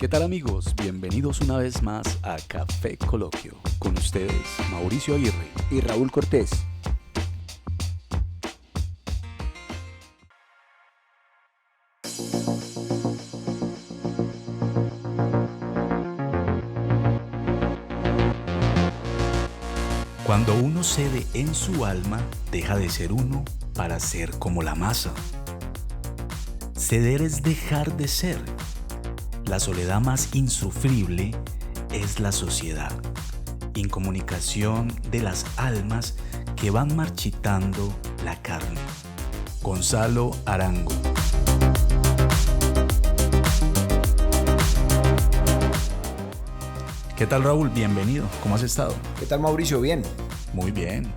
¿Qué tal amigos? Bienvenidos una vez más a Café Coloquio. Con ustedes, Mauricio Aguirre y Raúl Cortés. Cuando uno cede en su alma, deja de ser uno para ser como la masa. Ceder es dejar de ser. La soledad más insufrible es la sociedad, incomunicación de las almas que van marchitando la carne. Gonzalo Arango. ¿Qué tal, Raúl? Bienvenido. ¿Cómo has estado? ¿Qué tal, Mauricio? Bien. Muy bien.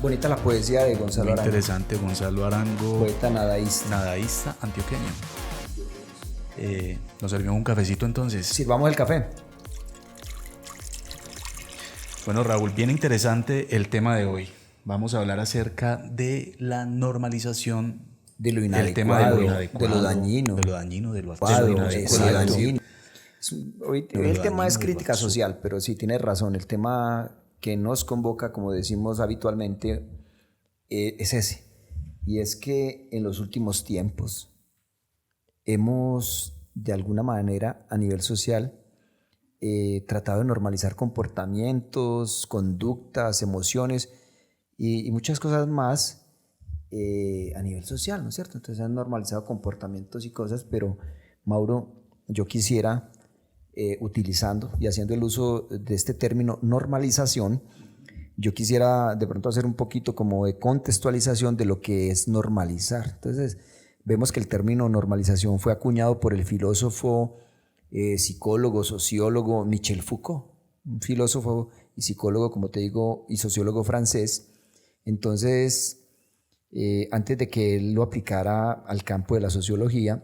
Bonita la poesía de Gonzalo Arango. Interesante, Gonzalo Arango. Poeta nadaísta. Nadaísta antioqueño. ¿Nos servimos un cafecito entonces? Sirvamos el café. Bueno, Raúl, bien interesante el tema de hoy. Vamos a hablar acerca de la normalización de lo inadecuado, el tema de lo inadecuado, de lo dañino, de lo inadecuado. Hoy el tema es crítica social, pero sí tienes razón. El tema que nos convoca, como decimos habitualmente, es ese. Y es que en los últimos tiempos hemos, de alguna manera, a nivel social, tratado de normalizar comportamientos, conductas, emociones y muchas cosas más a nivel social, ¿no es cierto? Entonces han normalizado comportamientos y cosas, pero Mauro, yo quisiera, utilizando y haciendo el uso de este término normalización, yo quisiera de pronto hacer un poquito como de contextualización de lo que es normalizar. Entonces, vemos que el término normalización fue acuñado por el filósofo, psicólogo, sociólogo Michel Foucault, un filósofo y psicólogo, como te digo, y sociólogo francés. Entonces, antes de que él lo aplicara al campo de la sociología,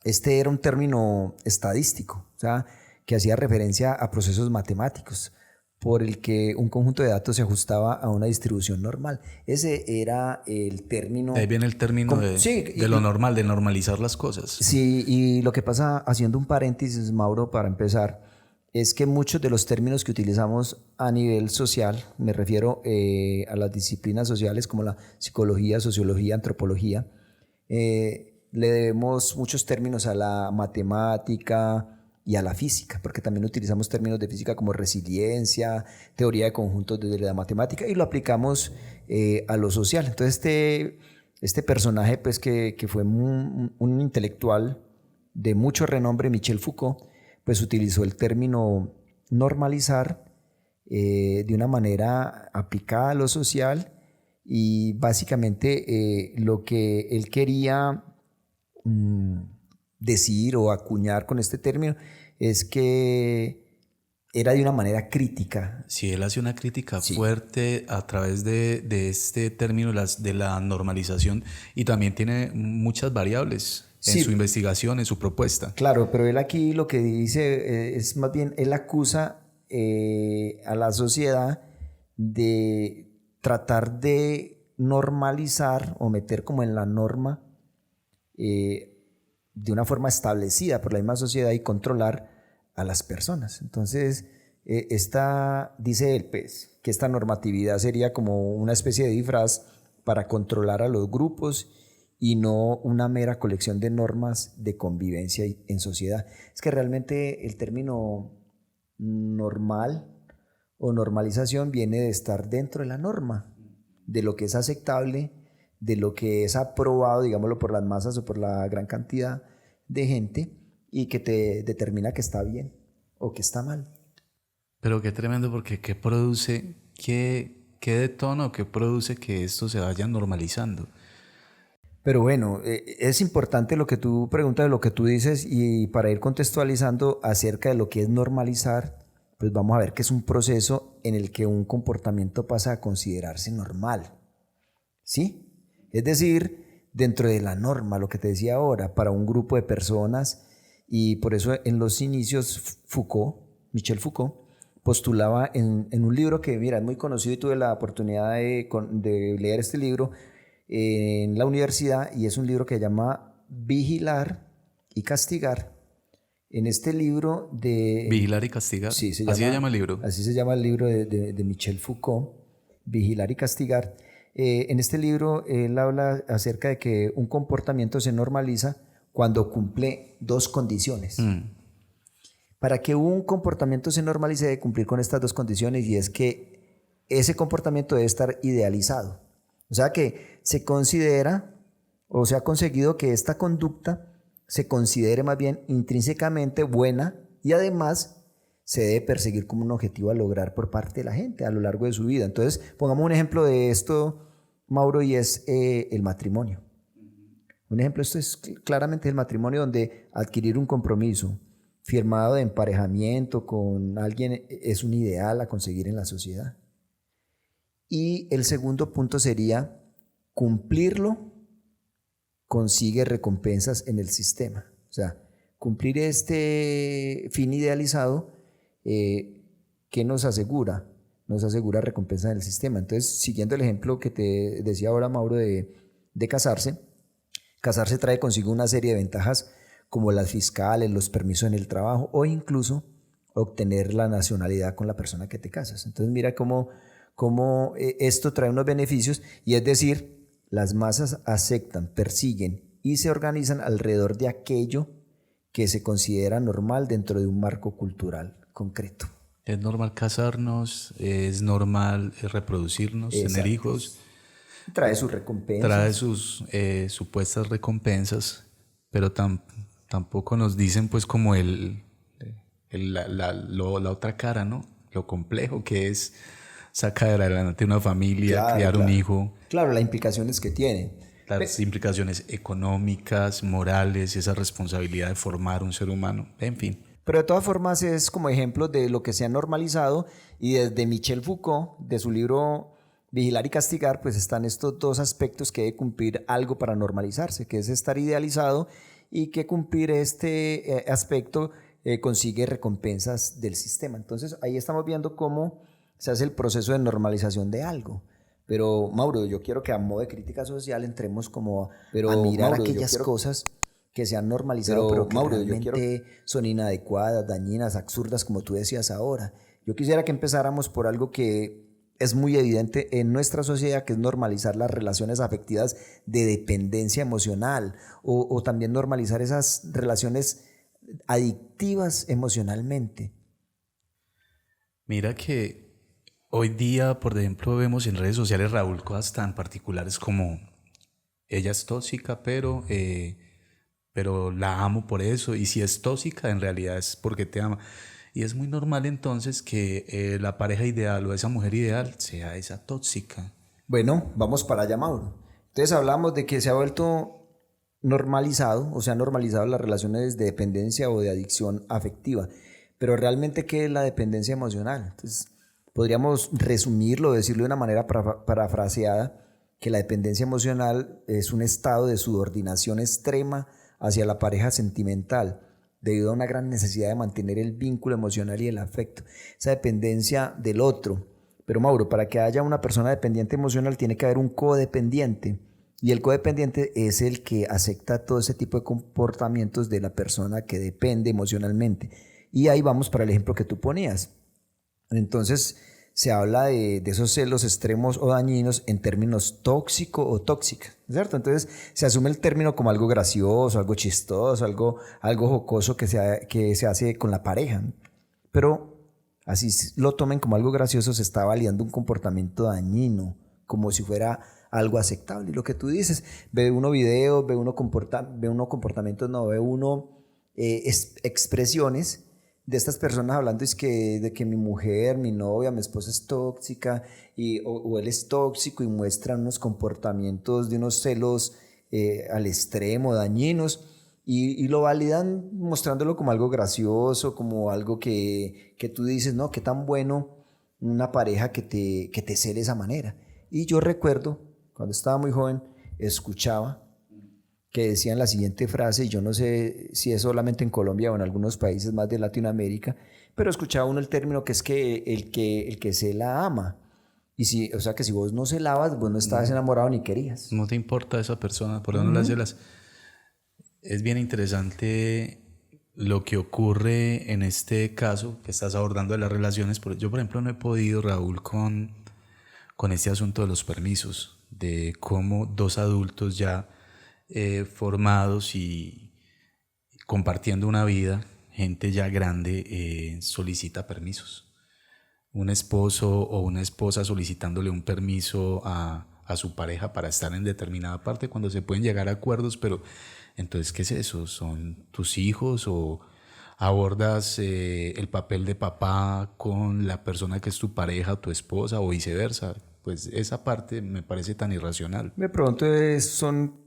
este era un término estadístico, o sea, que hacía referencia a procesos matemáticos por el que un conjunto de datos se ajustaba a una distribución normal. Ese era el término. De ahí viene el término de lo normal, de normalizar las cosas. Sí, y lo que pasa, haciendo un paréntesis, Mauro, para empezar, es que muchos de los términos que utilizamos a nivel social, me refiero a las disciplinas sociales como la psicología, sociología, antropología, le debemos muchos términos a la matemática y a la física, porque también utilizamos términos de física como resiliencia, teoría de conjuntos desde la matemática, y lo aplicamos a lo social. Entonces este personaje, pues, que fue un intelectual de mucho renombre, Michel Foucault, pues utilizó el término normalizar de una manera aplicada a lo social, y básicamente lo que él quería decir o acuñar con este término es que era de una manera crítica. Sí, él hace una crítica fuerte a través de este término de la normalización, y también tiene muchas variables en su investigación, en su propuesta. Claro, pero él aquí lo que dice es más bien, él acusa a la sociedad de tratar de normalizar o meter como en la norma de una forma establecida por la misma sociedad y controlar a las personas. Entonces, dice él, pues, que esta normatividad sería como una especie de disfraz para controlar a los grupos y no una mera colección de normas de convivencia en sociedad. Es que realmente el término normal o normalización viene de estar dentro de la norma, de lo que es aceptable, de lo que es aprobado, digámoslo, por las masas o por la gran cantidad de gente, y que te determina que está bien o que está mal. Pero qué tremendo, porque ¿qué produce, qué detona o qué produce que esto se vaya normalizando? Pero bueno, es importante lo que tú preguntas, lo que tú dices, y para ir contextualizando acerca de lo que es normalizar, pues vamos a ver que es un proceso en el que un comportamiento pasa a considerarse normal, ¿sí? Es decir, dentro de la norma, lo que te decía ahora, para un grupo de personas, y por eso en los inicios Michel Foucault, postulaba en un libro que, mira, es muy conocido y tuve la oportunidad de leer este libro en la universidad, y es un libro que se llama Vigilar y Castigar, En este libro de... Vigilar y castigar. Sí, Así se llama el libro. Así se llama el libro de Michel Foucault, Vigilar y castigar. En este libro él habla acerca de que un comportamiento se normaliza cuando cumple dos condiciones. Para que un comportamiento se normalice debe cumplir con estas dos condiciones, y es que ese comportamiento debe estar idealizado. O sea que se considera, o se ha conseguido que esta conducta se considere más bien intrínsecamente buena, y además se debe perseguir como un objetivo a lograr por parte de la gente a lo largo de su vida. Entonces, pongamos un ejemplo de esto, Mauro, y es el matrimonio. Un ejemplo, esto es claramente el matrimonio, donde adquirir un compromiso firmado de emparejamiento con alguien es un ideal a conseguir en la sociedad. Y el segundo punto sería cumplirlo consigue recompensas en el sistema. O sea, cumplir este fin idealizado, ¿qué nos asegura? Nos asegura recompensas en el sistema. Entonces, siguiendo el ejemplo que te decía ahora, Mauro, de casarse trae consigo una serie de ventajas como las fiscales, los permisos en el trabajo, o incluso obtener la nacionalidad con la persona que te casas. Entonces, mira cómo esto trae unos beneficios, y es decir, las masas aceptan, persiguen y se organizan alrededor de aquello que se considera normal dentro de un marco cultural concreto. Es normal casarnos, es normal reproducirnos, tener hijos. Trae sus recompensas. Trae sus supuestas recompensas, pero tampoco nos dicen pues como la otra cara, ¿no? Lo complejo que es sacar adelante una familia, criar un hijo. Claro, las implicaciones que tiene. Las implicaciones económicas, morales, y esa responsabilidad de formar un ser humano, en fin. Pero de todas formas es como ejemplo de lo que se ha normalizado, y desde Michel Foucault, de su libro Vigilar y castigar, pues están estos dos aspectos que debe cumplir algo para normalizarse, que es estar idealizado, y que cumplir este aspecto consigue recompensas del sistema. Entonces ahí estamos viendo cómo se hace el proceso de normalización de algo. Pero Mauro, yo quiero que a modo de crítica social entremos como a mirar aquellas cosas que se han normalizado, pero que realmente son inadecuadas, dañinas, absurdas, como tú decías ahora. Yo quisiera que empezáramos por algo que es muy evidente en nuestra sociedad, que es normalizar las relaciones afectivas de dependencia emocional, o también normalizar esas relaciones adictivas emocionalmente. Mira que hoy día, por ejemplo, vemos en redes sociales, Raúl, cosas tan particulares como ella es tóxica, pero la amo por eso, y si es tóxica en realidad es porque te ama. Y es muy normal entonces que la pareja ideal o esa mujer ideal sea esa tóxica. Bueno, vamos para allá, Mauro. Entonces hablamos de que se ha vuelto normalizado, o se han normalizado las relaciones de dependencia o de adicción afectiva. Pero realmente, ¿qué es la dependencia emocional? Entonces, podríamos resumirlo, decirlo de una manera parafraseada, que la dependencia emocional es un estado de subordinación extrema hacia la pareja sentimental, debido a una gran necesidad de mantener el vínculo emocional y el afecto, esa dependencia del otro. Pero Mauro, para que haya una persona dependiente emocional tiene que haber un codependiente, y el codependiente es el que acepta todo ese tipo de comportamientos de la persona que depende emocionalmente. Y ahí vamos para el ejemplo que tú ponías. Entonces se habla de esos celos extremos o dañinos en términos tóxico o tóxica, ¿cierto? Entonces se asume el término como algo gracioso, algo chistoso, algo jocoso que se hace con la pareja. Pero así lo tomen como algo gracioso, se está validando un comportamiento dañino, como si fuera algo aceptable. Y lo que tú dices, ve uno videos, ve uno comportamientos, no, ve uno expresiones de estas personas hablando de que mi mujer, mi novia, mi esposa es tóxica, o él es tóxico, y muestran unos comportamientos de unos celos al extremo, dañinos, y lo validan mostrándolo como algo gracioso, como algo que tú dices, no, qué tan bueno una pareja que te cele de esa manera. Y yo recuerdo, cuando estaba muy joven, escuchaba que decían la siguiente frase, y yo no sé si es solamente en Colombia o en algunos países más de Latinoamérica, pero escuchaba uno el término que es que el que se la ama. Y si, o sea, que si vos no celabas, vos no estabas enamorado ni querías. No te importa esa persona, por eso no la celas. Es bien interesante lo que ocurre en este caso que estás abordando de las relaciones, yo por ejemplo no he podido, Raúl, con este asunto de los permisos, de cómo dos adultos ya formados y compartiendo una vida, gente ya grande, solicita permisos. Un esposo o una esposa solicitándole un permiso a su pareja para estar en determinada parte cuando se pueden llegar a acuerdos, pero entonces, ¿qué es eso? ¿Son tus hijos o abordas el papel de papá con la persona que es tu pareja o tu esposa o viceversa? Pues esa parte me parece tan irracional. De pronto son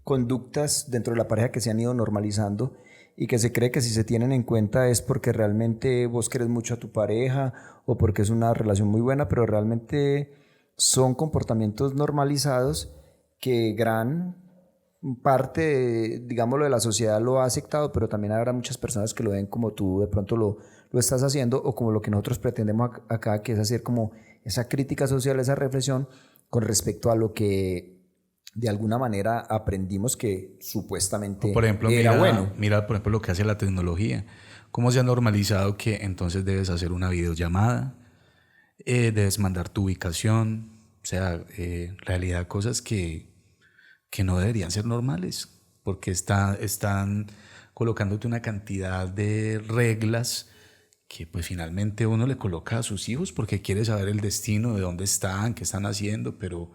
conductas dentro de la pareja que se han ido normalizando y que se cree que si se tienen en cuenta es porque realmente vos querés mucho a tu pareja o porque es una relación muy buena, pero realmente son comportamientos normalizados que gran parte, digámoslo, de la sociedad lo ha aceptado, pero también habrá muchas personas que lo ven como tú de pronto lo estás haciendo o como lo que nosotros pretendemos acá, que es hacer como esa crítica social, esa reflexión con respecto a lo que de alguna manera aprendimos que supuestamente por ejemplo, era bueno. Mira, por ejemplo, lo que hace la tecnología. ¿Cómo se ha normalizado que entonces debes hacer una videollamada? Debes mandar tu ubicación. O sea, en realidad cosas que no deberían ser normales, porque están colocándote una cantidad de reglas que pues finalmente uno le coloca a sus hijos porque quiere saber el destino, de dónde están, qué están haciendo, pero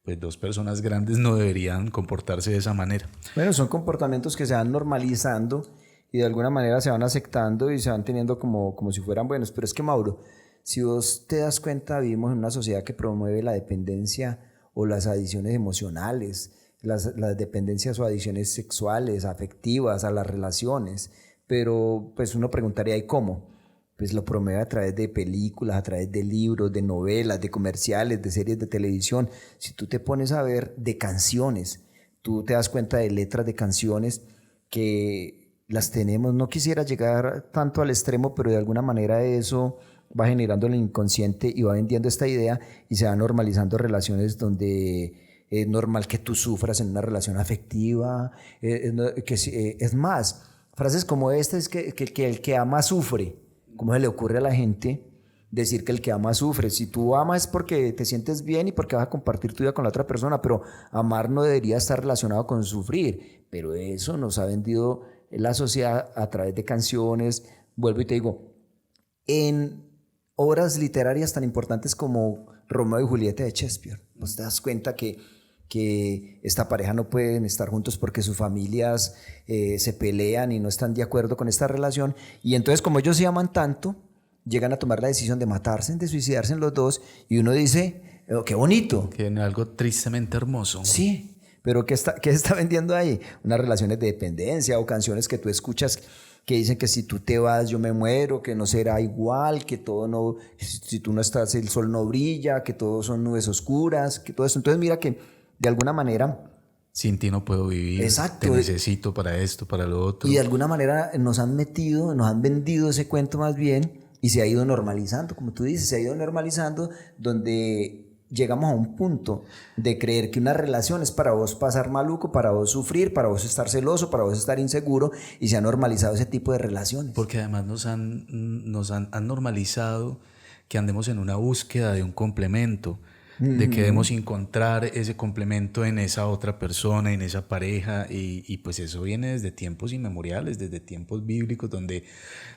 pues dos personas grandes no deberían comportarse de esa manera. Bueno, son comportamientos que se van normalizando y de alguna manera se van aceptando y se van teniendo como si fueran buenos. Pero es que, Mauro, si vos te das cuenta, vivimos en una sociedad que promueve la dependencia o las adicciones emocionales, las dependencias o adicciones sexuales, afectivas, a las relaciones. Pero pues uno preguntaría, ¿y cómo? Pues lo promueve a través de películas, a través de libros, de novelas, de comerciales, de series de televisión. Si tú te pones a ver de canciones, tú te das cuenta de letras de canciones que las tenemos. No quisiera llegar tanto al extremo, pero de alguna manera eso va generando el inconsciente y va vendiendo esta idea y se va normalizando relaciones donde es normal que tú sufras en una relación afectiva. Es más, frases como esta es que el que ama sufre. ¿Cómo se le ocurre a la gente decir que el que ama sufre? Si tú amas es porque te sientes bien y porque vas a compartir tu vida con la otra persona, pero amar no debería estar relacionado con sufrir. Pero eso nos ha vendido la sociedad a través de canciones. Vuelvo y te digo, en obras literarias tan importantes como Romeo y Julieta de Shakespeare, pues te das cuenta que esta pareja no pueden estar juntos porque sus familias se pelean y no están de acuerdo con esta relación, y entonces como ellos se aman tanto, llegan a tomar la decisión de matarse, de suicidarse en los dos, y uno dice, oh, qué bonito. Que es algo tristemente hermoso. Sí, pero ¿qué se está vendiendo ahí? Unas relaciones de dependencia o canciones que tú escuchas que dicen que si tú te vas yo me muero, que no será igual, que todo no, si tú no estás el sol no brilla, que todo son nubes oscuras, que todo eso. Entonces mira que de alguna manera... Sin ti no puedo vivir. Exacto. Te necesito para esto, para lo otro. Y de alguna manera nos han vendido ese cuento más bien y se ha ido normalizando, como tú dices, se ha ido normalizando donde llegamos a un punto de creer que una relación es para vos pasar maluco, para vos sufrir, para vos estar celoso, para vos estar inseguro, y se ha normalizado ese tipo de relaciones. Porque además nos han normalizado que andemos en una búsqueda de un complemento, de que debemos encontrar ese complemento en esa otra persona, en esa pareja, y pues eso viene desde tiempos inmemoriales, desde tiempos bíblicos, donde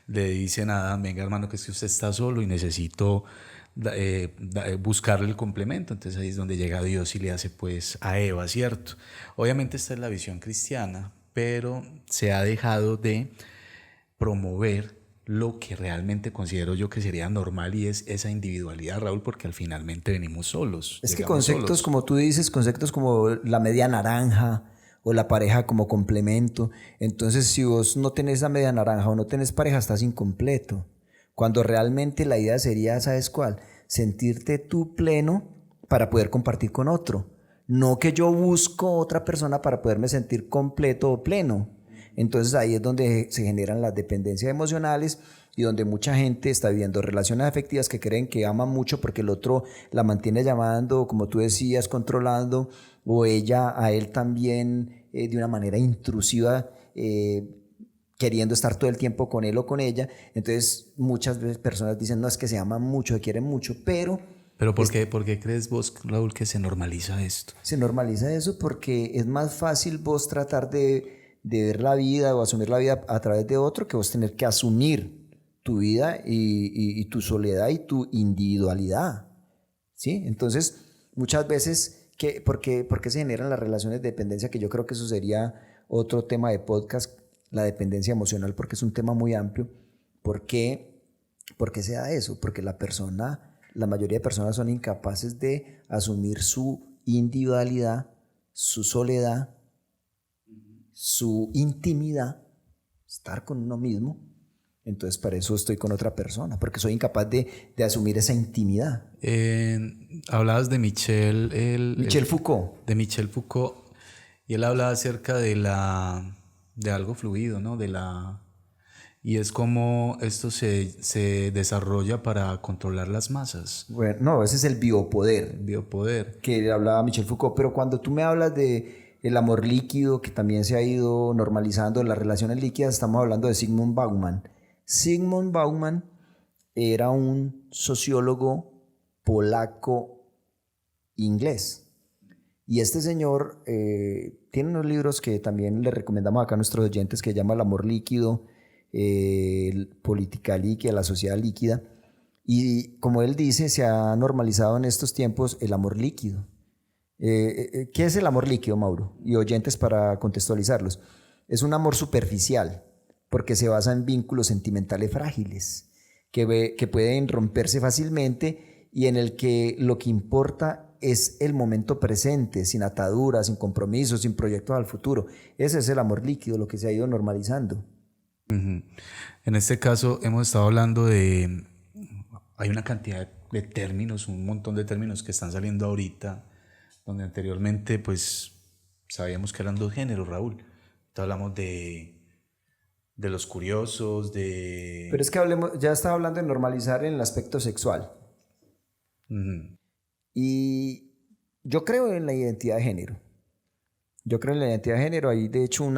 le dicen a Adán, venga hermano, que es que usted está solo y necesito buscarle el complemento. Entonces ahí es donde llega Dios y le hace pues a Eva, ¿cierto? Obviamente esta es la visión cristiana, pero se ha dejado de promover lo que realmente considero yo que sería normal, y es esa individualidad, Raúl, porque al finalmente venimos solos. Es que conceptos, como tú dices, conceptos como la media naranja o la pareja como complemento, entonces si vos no tenés la media naranja o no tenés pareja, estás incompleto. Cuando realmente la idea sería, ¿sabes cuál? Sentirte tú pleno para poder compartir con otro. No que yo busco otra persona para poderme sentir completo o pleno. Entonces ahí es donde se generan las dependencias emocionales y donde mucha gente está viviendo relaciones afectivas que creen que aman mucho porque el otro la mantiene llamando, como tú decías, controlando, o ella a él también de una manera intrusiva, queriendo estar todo el tiempo con él o con ella. Entonces muchas veces personas dicen, no, es que se aman mucho, se quieren mucho, pero por qué crees vos, Raúl, que se normaliza esto? se normaliza eso porque es más fácil vos tratar de ver la vida o asumir la vida a través de otro que vos tener que asumir tu vida y tu soledad y tu individualidad, ¿sí? Entonces, muchas veces, ¿por qué se generan las relaciones de dependencia? Que yo creo que eso sería otro tema de podcast, la dependencia emocional, porque es un tema muy amplio. ¿Por qué se da eso? Porque la mayoría de personas son incapaces de asumir su individualidad, su soledad, su intimidad, estar con uno mismo. Entonces para eso estoy con otra persona, porque soy incapaz de asumir esa intimidad. Hablabas de Michel Foucault. De Michel Foucault, y él hablaba acerca de algo fluido, ¿no? Y es como esto se desarrolla para controlar las masas. Bueno, no, ese es el biopoder. Biopoder. Que hablaba Michel Foucault. Pero cuando tú me hablas de el amor líquido, que también se ha ido normalizando, las relaciones líquidas, estamos hablando de Zygmunt Bauman. Zygmunt Bauman era un sociólogo polaco-inglés. Y este señor tiene unos libros que también le recomendamos acá a nuestros oyentes, que se llama El amor líquido, Política líquida, la sociedad líquida. Y como él dice, se ha normalizado en estos tiempos el amor líquido. ¿Qué es el amor líquido, Mauro? Y oyentes, para contextualizarlos. Es un amor superficial, porque se basa en vínculos sentimentales frágiles, que pueden romperse fácilmente y en el que lo que importa es el momento presente, sin ataduras, sin compromisos, sin proyectos al futuro. Ese es el amor líquido, lo que se ha ido normalizando. Uh-huh. En este caso hemos estado hablando hay una cantidad de términos, un montón de términos que están saliendo ahorita, donde anteriormente pues sabíamos que eran dos géneros, Raúl. Entonces hablamos de los curiosos, Pero es que ya estaba hablando de normalizar en el aspecto sexual. Uh-huh. Y yo creo en la identidad de género. Hay de hecho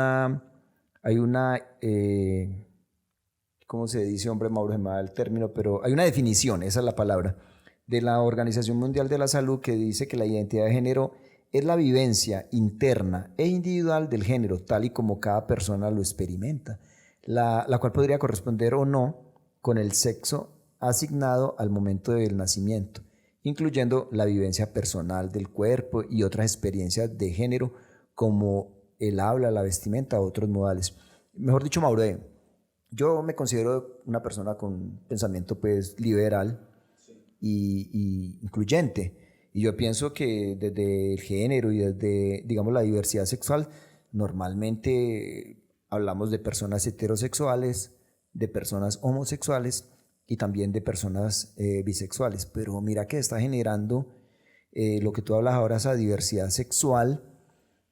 ¿cómo se dice, hombre, Mauro? Se me da el término, pero hay una definición, esa es la palabra, de la Organización Mundial de la Salud, que dice que la identidad de género es la vivencia interna e individual del género, tal y como cada persona lo experimenta, la cual podría corresponder o no con el sexo asignado al momento del nacimiento, incluyendo la vivencia personal del cuerpo y otras experiencias de género como el habla, la vestimenta, otros modales. Mejor dicho, Mauro, yo me considero una persona con pensamiento pues liberal y incluyente. Y yo pienso que desde el género y desde, digamos, la diversidad sexual, normalmente hablamos de personas heterosexuales, de personas homosexuales y también de personas bisexuales. Pero mira que está generando lo que tú hablas ahora, esa diversidad sexual,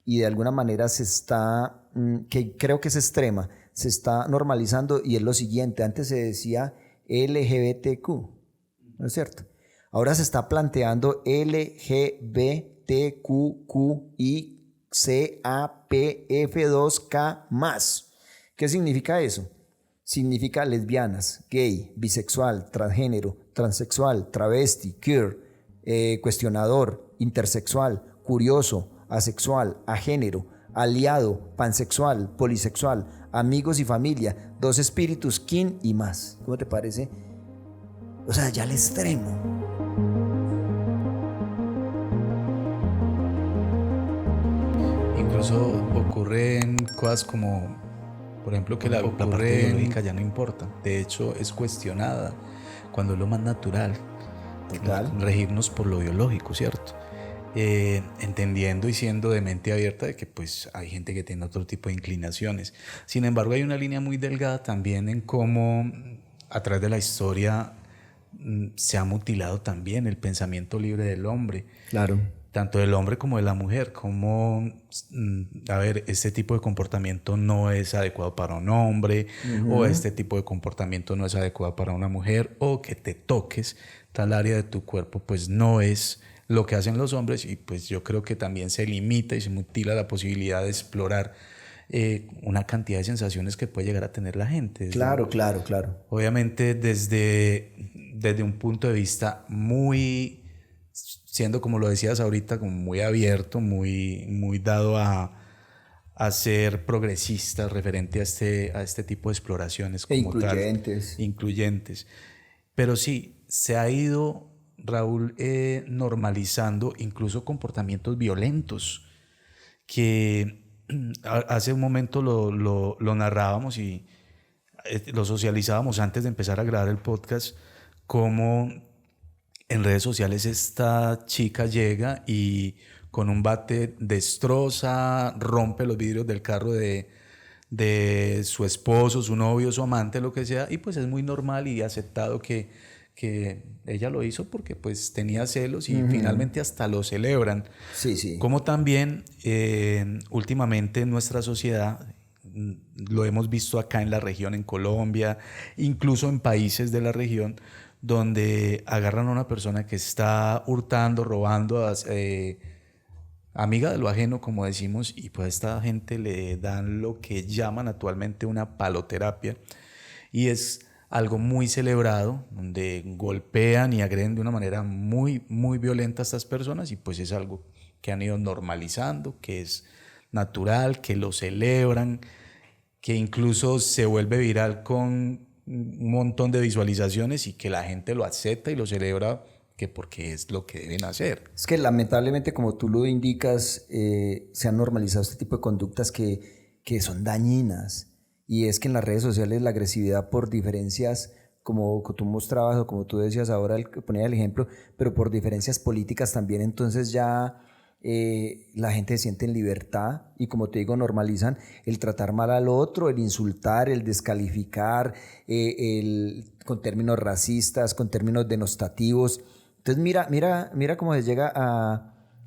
y de alguna manera se está, que creo que es extrema, se está normalizando, y es lo siguiente: antes se decía LGBTQ, ¿no es cierto? Ahora se está planteando LGBTQICAPF2K+. ¿Qué significa eso? Significa lesbianas, gay, bisexual, transgénero, transexual, travesti, queer, cuestionador, intersexual, curioso, asexual, agénero, aliado, pansexual, polisexual, amigos y familia, dos espíritus, kin y más. ¿Cómo te parece? O sea, ya al extremo. Incluso ocurren cosas como, por ejemplo, que la parte biológica ya no importa. De hecho, es cuestionada cuando es lo más natural. Total. Regirnos por lo biológico, ¿cierto? Entendiendo y siendo de mente abierta de que pues hay gente que tiene otro tipo de inclinaciones. Sin embargo, hay una línea muy delgada también en cómo a través de la historia se ha mutilado también el pensamiento libre del hombre. Claro. Tanto del hombre como de la mujer, como, este tipo de comportamiento no es adecuado para un hombre, o este tipo de comportamiento no es adecuado para una mujer, o que te toques tal área de tu cuerpo, pues no es lo que hacen los hombres, y pues yo creo que también se limita y se mutila la posibilidad de explorar una cantidad de sensaciones que puede llegar a tener la gente. Claro. Obviamente desde un punto de vista muy, siendo como lo decías ahorita, como muy abierto, muy dado a ser progresista referente a este tipo de exploraciones como incluyentes. Incluyentes. Pero sí, se ha ido, Raúl, normalizando incluso comportamientos violentos que hace un momento lo narrábamos y lo socializábamos antes de empezar a grabar el podcast, como en redes sociales esta chica llega y con un bate destroza, rompe los vidrios del carro de su esposo, su novio, su amante, lo que sea, y pues es muy normal y aceptado que ella lo hizo porque pues tenía celos y finalmente hasta lo celebran. Sí. Como también últimamente en nuestra sociedad, lo hemos visto acá en la región, en Colombia, incluso en países de la región, donde agarran a una persona que está hurtando, robando, amiga de lo ajeno, como decimos, y pues a esta gente le dan lo que llaman actualmente una paloterapia, y es algo muy celebrado, donde golpean y agreden de una manera muy, muy violenta a estas personas, y pues es algo que han ido normalizando, que es natural, que lo celebran, que incluso se vuelve viral con un montón de visualizaciones y que la gente lo acepta y lo celebra, que porque es lo que deben hacer. Es que lamentablemente, como tú lo indicas, se han normalizado este tipo de conductas que son dañinas. Y es que en las redes sociales la agresividad por diferencias, como tú mostrabas o como tú decías ahora, ponía el ejemplo, pero por diferencias políticas también, entonces ya la gente se siente en libertad y, como te digo, normalizan el tratar mal al otro, el insultar, el descalificar, con términos racistas, con términos denostativos. Entonces mira cómo se llega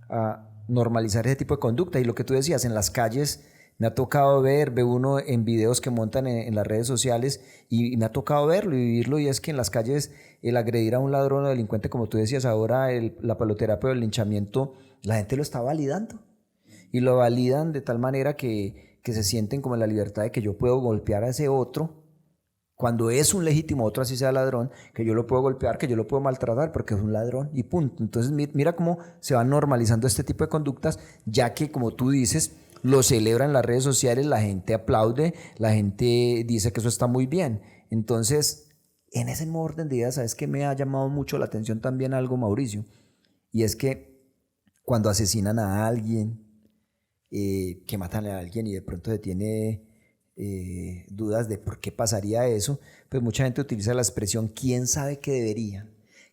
a normalizar ese tipo de conducta. Y lo que tú decías, en las calles me ha tocado ve uno en videos que montan en las redes sociales y me ha tocado verlo y vivirlo, y es que en las calles el agredir a un ladrón o delincuente, como tú decías ahora, la paloterapia o el linchamiento, la gente lo está validando y lo validan de tal manera que se sienten como en la libertad de que yo puedo golpear a ese otro cuando es un legítimo otro, así sea ladrón, que yo lo puedo golpear, que yo lo puedo maltratar porque es un ladrón y punto. Entonces mira cómo se van normalizando este tipo de conductas, ya que, como tú dices, lo celebran en las redes sociales, la gente aplaude, la gente dice que eso está muy bien. Entonces, en ese orden de ideas, ¿sabes qué me ha llamado mucho la atención también algo, Mauricio? Y es que cuando asesinan a alguien, que matan a alguien y de pronto se tiene dudas de por qué pasaría eso, pues mucha gente utiliza la expresión ¿quién sabe qué debería?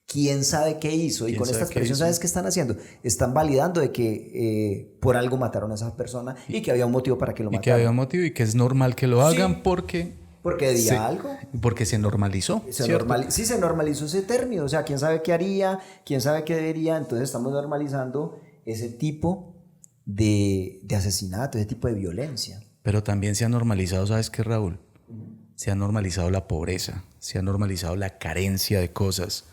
¿Quién sabe qué hizo? Y con esta expresión, ¿sabes qué están haciendo? Están validando de que por algo mataron a esa persona y que había un motivo para que lo mataran. Y que había un motivo y que es normal que lo hagan porque debía algo. Porque se normalizó. Sí, se normalizó ese término. O sea, ¿quién sabe qué haría? ¿Quién sabe qué debería? Entonces estamos normalizando ese tipo de asesinato, ese tipo de violencia. Pero también se ha normalizado, ¿sabes qué, Raúl? Se ha normalizado la pobreza, se ha normalizado la carencia de cosas,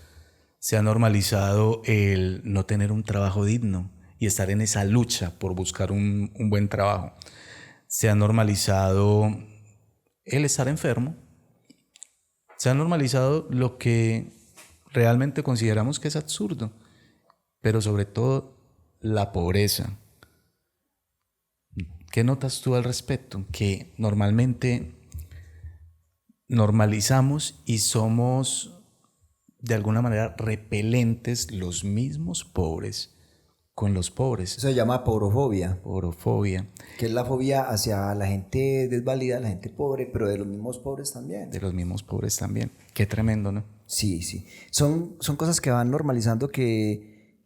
se ha normalizado el no tener un trabajo digno y estar en esa lucha por buscar un buen trabajo. Se ha normalizado el estar enfermo, se ha normalizado lo que realmente consideramos que es absurdo, pero sobre todo la pobreza. ¿Qué notas tú al respecto? Que normalmente normalizamos y somos de alguna manera repelentes los mismos pobres con los pobres. Eso se llama porofobia. Porofobia. Que es la fobia hacia la gente desvalida, la gente pobre, pero de los mismos pobres también. De los mismos pobres también. Qué tremendo, ¿no? Sí. Son cosas que van normalizando que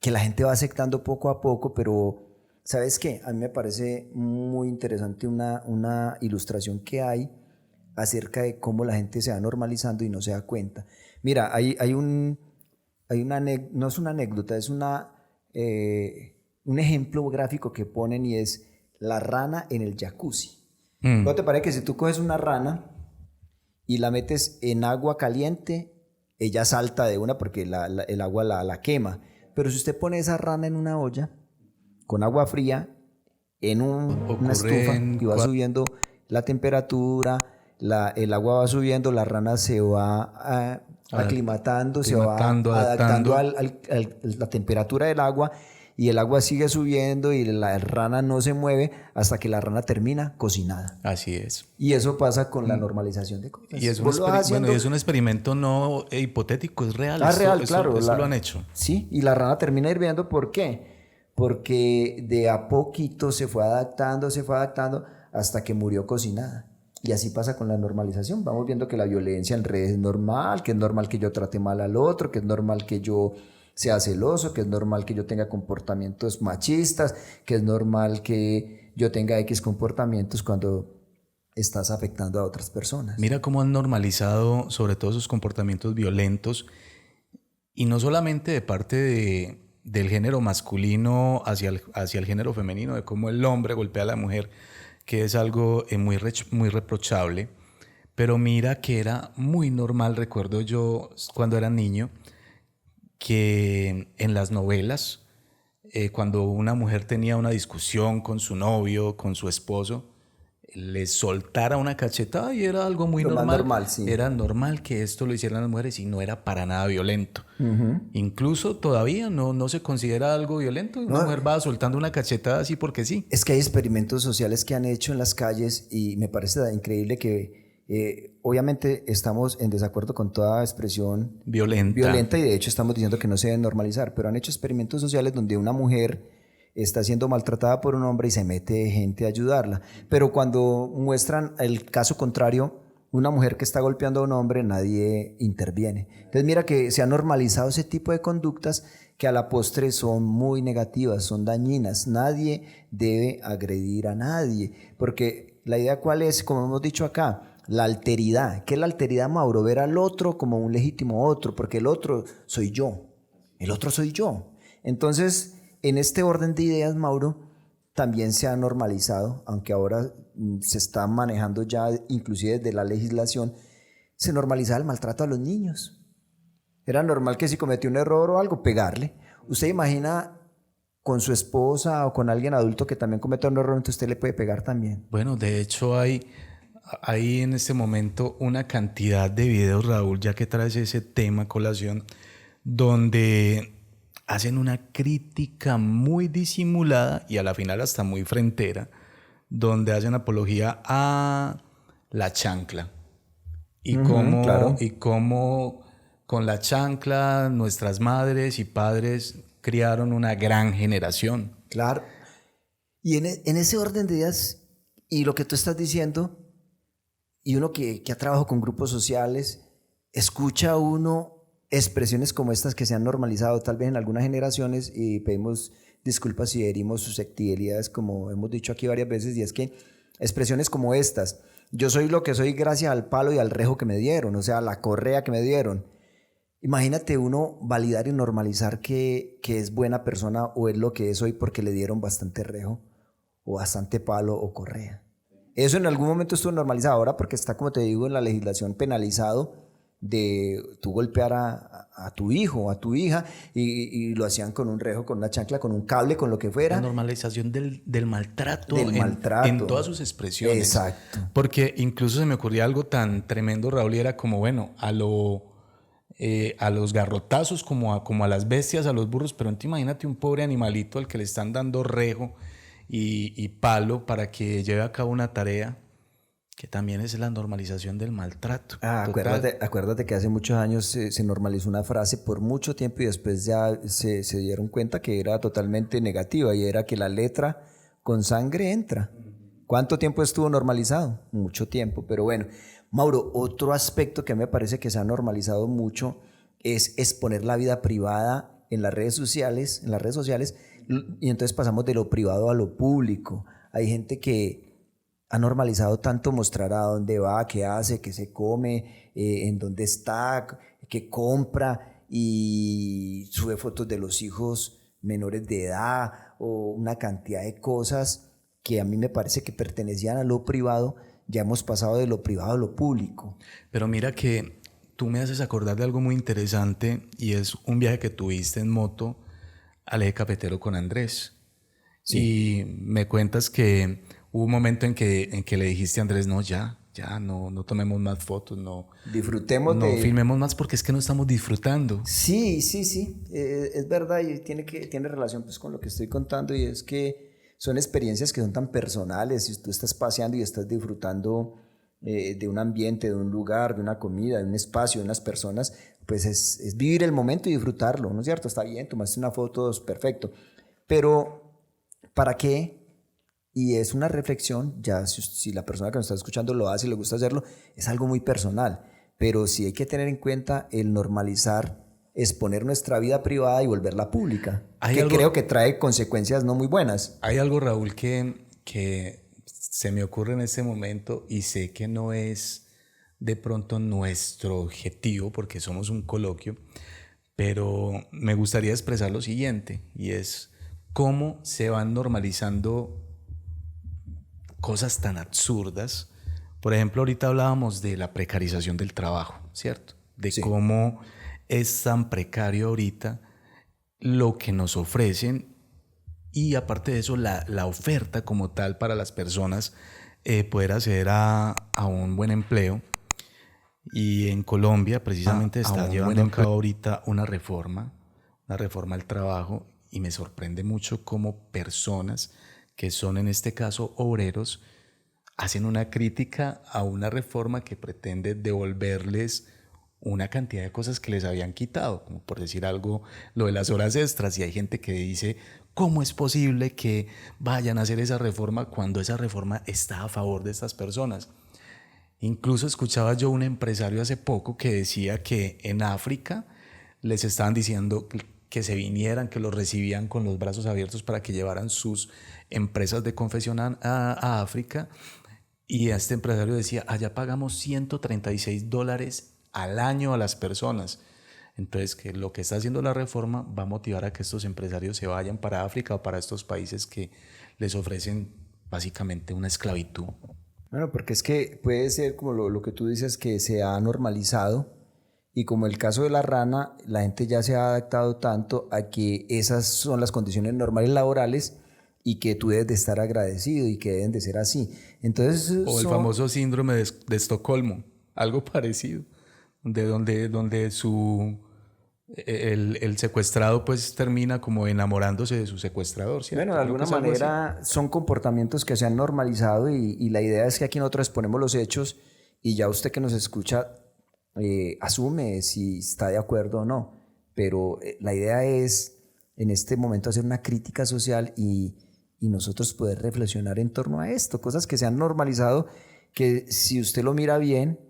la gente va aceptando poco a poco, pero ¿sabes qué? A mí me parece muy interesante una ilustración que hay acerca de cómo la gente se va normalizando y no se da cuenta. Mira, no es una anécdota, es un ejemplo gráfico que ponen, y es la rana en el jacuzzi. ¿No te parece que si tú coges una rana y la metes en agua caliente, ella salta de una porque el agua la quema? Pero si usted pone esa rana en una olla con agua fría, en una estufa y va subiendo la temperatura, el agua va subiendo, la rana se va aclimatando, se va adaptando a la temperatura del agua, y el agua sigue subiendo y la rana no se mueve hasta que la rana termina cocinada. Así es. Y eso pasa con la normalización de cosas. Y es es un experimento no hipotético, es real. Real, claro. Eso lo han hecho. Sí, y la rana termina hirviendo. ¿Por qué? Porque de a poquito se fue adaptando hasta que murió cocinada. Y así pasa con la normalización. Vamos viendo que la violencia en redes es normal, que es normal que yo trate mal al otro, que es normal que yo sea celoso, que es normal que yo tenga comportamientos machistas, que es normal que yo tenga X comportamientos cuando estás afectando a otras personas. Mira cómo han normalizado sobre todo esos comportamientos violentos, y no solamente de parte del género masculino hacia el género femenino, de cómo el hombre golpea a la mujer, que es algo muy reprochable, pero mira que era muy normal, recuerdo yo cuando era niño, que en las novelas, cuando una mujer tenía una discusión con su novio, con su esposo, le soltara una cachetada y era algo muy normal. Sí. Era normal que esto lo hicieran las mujeres y no era para nada violento. Incluso todavía no se considera algo violento. Una mujer va soltando una cachetada así porque sí. Es que hay experimentos sociales que han hecho en las calles y me parece increíble que obviamente estamos en desacuerdo con toda expresión violenta, y de hecho estamos diciendo que no se debe normalizar, pero han hecho experimentos sociales donde una mujer está siendo maltratada por un hombre y se mete gente a ayudarla, pero cuando muestran el caso contrario, una mujer que está golpeando a un hombre, nadie interviene. Entonces mira que se ha normalizado ese tipo de conductas que a la postre son muy negativas, son dañinas. Nadie debe agredir a nadie, porque la idea cuál es, como hemos dicho acá, la alteridad. ¿Qué es la alteridad, Mauro? Ver al otro como un legítimo otro, porque el otro soy yo. Entonces, en este orden de ideas, Mauro, también se ha normalizado, aunque ahora se está manejando ya, inclusive desde la legislación, se normalizaba el maltrato a los niños. Era normal que si cometió un error o algo, pegarle. Usted imagina con su esposa o con alguien adulto que también cometa un error, entonces usted le puede pegar también. Bueno, de hecho hay en este momento una cantidad de videos, Raúl, ya que traes ese tema a colación, donde hacen una crítica muy disimulada y a la final hasta muy frentera, donde hacen apología a la chancla y cómo con la chancla nuestras madres y padres criaron una gran generación. Claro. Y en ese orden de ideas y lo que tú estás diciendo, y uno que ha trabajado con grupos sociales, escucha uno expresiones como estas que se han normalizado tal vez en algunas generaciones, y pedimos disculpas si herimos susceptibilidades, como hemos dicho aquí varias veces, y es que expresiones como estas: yo soy lo que soy gracias al palo y al rejo que me dieron, o sea, la correa que me dieron. Imagínate uno validar y normalizar que es buena persona o es lo que es hoy porque le dieron bastante rejo o bastante palo o correa. Eso en algún momento estuvo normalizado, ahora porque está, como te digo, en la legislación penalizado de tú golpear a tu hijo o a tu hija, y lo hacían con un rejo, con una chancla, con un cable, con lo que fuera. La normalización del maltrato, en todas sus expresiones. Exacto. Porque incluso se me ocurría algo tan tremendo, Raúl, y era como, bueno, a los garrotazos, como a las bestias, a los burros, pero entonces imagínate un pobre animalito al que le están dando rejo y palo para que lleve a cabo una tarea, que también es la normalización del maltrato. Acuérdate que hace muchos años se normalizó una frase por mucho tiempo y después ya se dieron cuenta que era totalmente negativa, y era que la letra con sangre entra. ¿Cuánto tiempo estuvo normalizado? Mucho tiempo, pero bueno. Mauro, otro aspecto que me parece que se ha normalizado mucho es exponer la vida privada en las redes sociales, y entonces pasamos de lo privado a lo público. Hay gente que ha normalizado tanto mostrar a dónde va, qué hace, qué se come, en dónde está, qué compra, y sube fotos de los hijos menores de edad o una cantidad de cosas que a mí me parece que pertenecían a lo privado. Ya hemos pasado de lo privado a lo público. Pero mira que tú me haces acordar de algo muy interesante, y es un viaje que tuviste en moto al eje cafetero con Andrés. Sí. Y me cuentas que hubo un momento en que le dijiste a Andrés, no, no tomemos más fotos, Disfrutemos no de... filmemos más porque es que no estamos disfrutando. Sí, sí, sí, es verdad y tiene relación pues con lo que estoy contando y es que son experiencias que son tan personales. Si tú estás paseando y estás disfrutando de un ambiente, de un lugar, de una comida, de un espacio, de unas personas, pues es vivir el momento y disfrutarlo, ¿no es cierto? Está bien, tomaste una foto, es perfecto, pero ¿para qué? Y es una reflexión, ya si la persona que nos está escuchando lo hace y le gusta hacerlo, es algo muy personal, pero sí hay que tener en cuenta el normalizar, exponer nuestra vida privada y volverla pública, Hay que algo, creo que trae consecuencias no muy buenas. hay algo, Raúl, que se me ocurre en este momento y sé que no es de pronto nuestro objetivo porque somos un coloquio, pero me gustaría expresar lo siguiente y es cómo se van normalizando cosas tan absurdas. Por ejemplo, ahorita hablábamos de la precarización del trabajo, ¿cierto? De Sí. cómo es tan precario ahorita lo que nos ofrecen y aparte de eso la oferta como tal para las personas poder acceder a un buen empleo. Y en Colombia precisamente está Un llevando buen a cabo empleo. ahorita una reforma al trabajo y me sorprende mucho cómo personas que son en este caso obreros hacen una crítica a una reforma que pretende devolverles una cantidad de cosas que les habían quitado, como por decir algo, lo de las horas extras, y hay gente que dice, ¿cómo es posible que vayan a hacer esa reforma cuando esa reforma está a favor de estas personas? Incluso escuchaba yo un empresario hace poco que decía que en África les estaban diciendo que se vinieran, que los recibían con los brazos abiertos para que llevaran sus empresas de confección a África. Y este empresario decía, allá pagamos $136 al año a las personas. Entonces, que lo que está haciendo la reforma va a motivar a que estos empresarios se vayan para África o para estos países que les ofrecen básicamente una esclavitud. Bueno, porque es que puede ser como lo que tú dices, que se ha normalizado y como el caso de la rana, la gente ya se ha adaptado tanto a que esas son las condiciones normales laborales y que tú debes de estar agradecido y que deben de ser así. Entonces, O el famoso síndrome de Estocolmo, algo parecido, donde el secuestrado pues termina como enamorándose de su secuestrador, bueno, ¿cierto? de Creo que alguna es algo así. manera son comportamientos que se han normalizado y la idea es que aquí nosotros exponemos los hechos y ya usted que nos escucha asume si está de acuerdo o no. Pero la idea es en este momento hacer una crítica social y nosotros poder reflexionar en torno a esto, cosas que se han normalizado que si usted lo mira bien,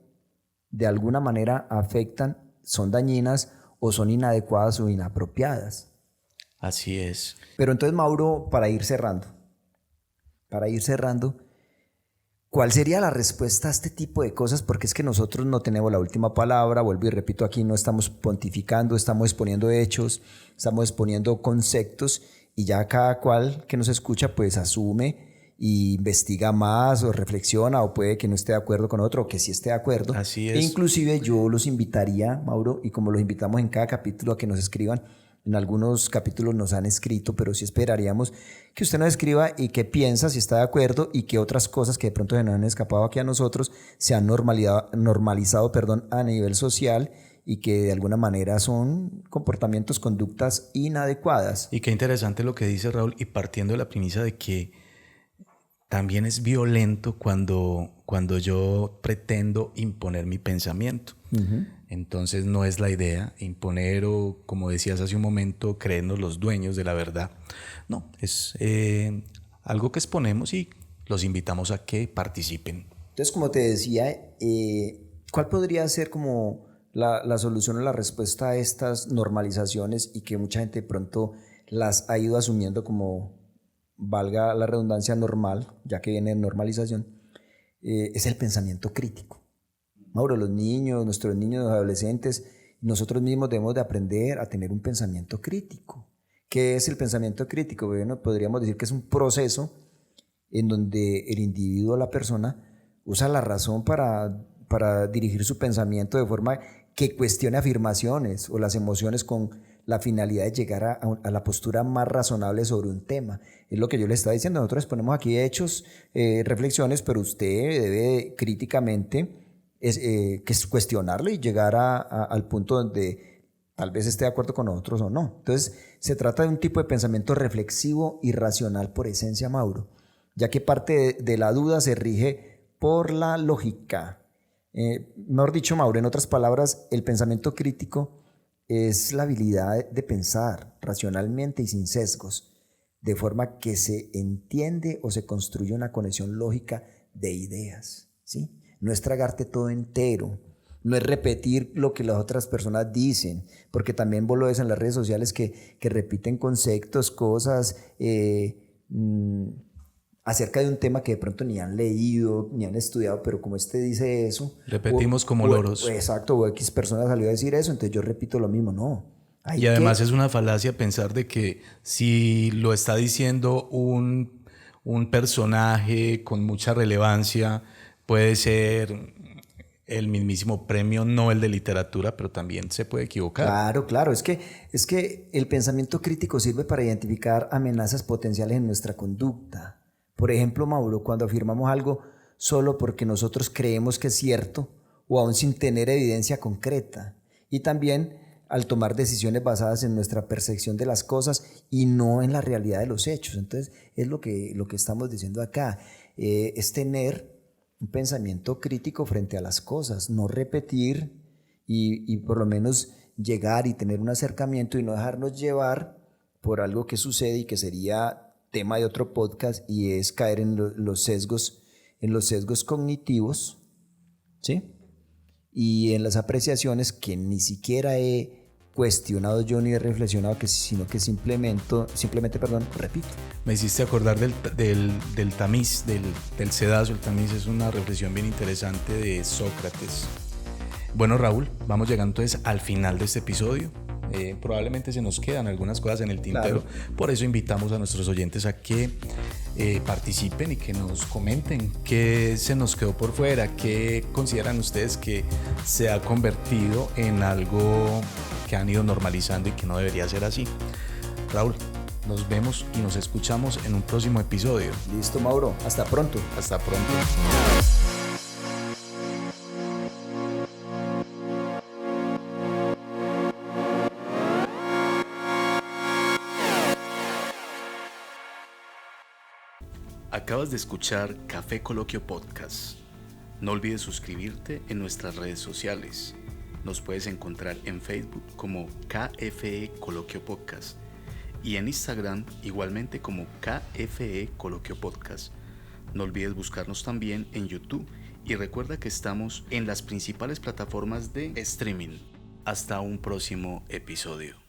de alguna manera afectan, son dañinas o son inadecuadas o inapropiadas. Así es. Pero entonces, Mauro, para ir cerrando, ¿cuál sería la respuesta a este tipo de cosas? Porque es que nosotros no tenemos la última palabra, vuelvo y repito, aquí no estamos pontificando, estamos exponiendo hechos, estamos exponiendo conceptos y ya cada cual que nos escucha pues asume y investiga más o reflexiona o puede que no esté de acuerdo con otro o que sí esté de acuerdo. Así E es. inclusive yo los invitaría, Mauro, y como los invitamos en cada capítulo a que nos escriban, en algunos capítulos nos han escrito, pero sí esperaríamos que usted nos escriba y qué piensa, si está de acuerdo y qué otras cosas que de pronto se nos han escapado aquí a nosotros se han normalizado a nivel social y que de alguna manera son comportamientos, conductas inadecuadas. Y qué interesante lo que dice Raúl, y partiendo de la premisa de que también es violento cuando yo pretendo imponer mi pensamiento. Entonces no es la idea imponer o, como decías hace un momento, creernos los dueños de la verdad. No, es algo que exponemos y los invitamos a que participen. Entonces, como te decía, ¿cuál podría ser como la solución o la respuesta a estas normalizaciones y que mucha gente de pronto las ha ido asumiendo como, valga la redundancia, normal, ya que viene de normalización? Es el pensamiento crítico. Mauro, los niños, nuestros niños, los adolescentes, nosotros mismos debemos de aprender a tener un pensamiento crítico. ¿Qué es el pensamiento crítico? Bueno, podríamos decir que es un proceso en donde el individuo, la persona, usa la razón para dirigir su pensamiento de forma que cuestione afirmaciones o las emociones con la finalidad de llegar a la postura más razonable sobre un tema. Es lo que yo le estaba diciendo. Nosotros ponemos aquí hechos, reflexiones, pero usted debe críticamente cuestionarlo y llegar al punto donde tal vez esté de acuerdo con nosotros o no. Entonces, se trata de un tipo de pensamiento reflexivo y racional por esencia, Mauro, ya que parte de la duda se rige por la lógica. Mejor dicho, Mauro, en otras palabras, el pensamiento crítico es la habilidad de pensar racionalmente y sin sesgos, de forma que se entiende o se construye una conexión lógica de ideas, ¿sí? No es tragarte todo entero, no es repetir lo que las otras personas dicen, porque también vos lo ves en las redes sociales que repiten conceptos, cosas acerca de un tema que de pronto ni han leído, ni han estudiado, pero como dice eso... Repetimos como loros. Exacto, o X persona salió a decir eso, entonces yo repito lo mismo, no. Y además es una falacia pensar de que si lo está diciendo un personaje con mucha relevancia, puede ser el mismísimo premio Nobel de literatura, pero también se puede equivocar. Claro, es que el pensamiento crítico sirve para identificar amenazas potenciales en nuestra conducta. Por ejemplo, Mauro, cuando afirmamos algo solo porque nosotros creemos que es cierto o aún sin tener evidencia concreta. Y también al tomar decisiones basadas en nuestra percepción de las cosas y no en la realidad de los hechos. Entonces, es lo que estamos diciendo acá. Es tener un pensamiento crítico frente a las cosas, no repetir y por lo menos llegar y tener un acercamiento y no dejarnos llevar por algo que sucede y que sería tema de otro podcast, y es caer en los sesgos cognitivos, ¿sí? Y en las apreciaciones que ni siquiera he cuestionado yo ni he reflexionado, sino que simplemente repito. Me hiciste acordar del tamiz, del sedazo. El tamiz es una reflexión bien interesante de Sócrates. Bueno, Raúl, vamos llegando entonces al final de este episodio. Probablemente se nos quedan algunas cosas en el tintero, claro. Por eso invitamos a nuestros oyentes a que participen y que nos comenten qué se nos quedó por fuera, qué consideran ustedes que se ha convertido en algo que han ido normalizando y que no debería ser así. Raúl, nos vemos y nos escuchamos en un próximo episodio. Listo, Mauro, hasta pronto. Hasta pronto. Acabas de escuchar Café Coloquio Podcast. No olvides suscribirte en nuestras redes sociales. Nos puedes encontrar en Facebook como KFE Coloquio Podcast y en Instagram igualmente como KFE Coloquio Podcast. No olvides buscarnos también en YouTube y recuerda que estamos en las principales plataformas de streaming. Hasta un próximo episodio.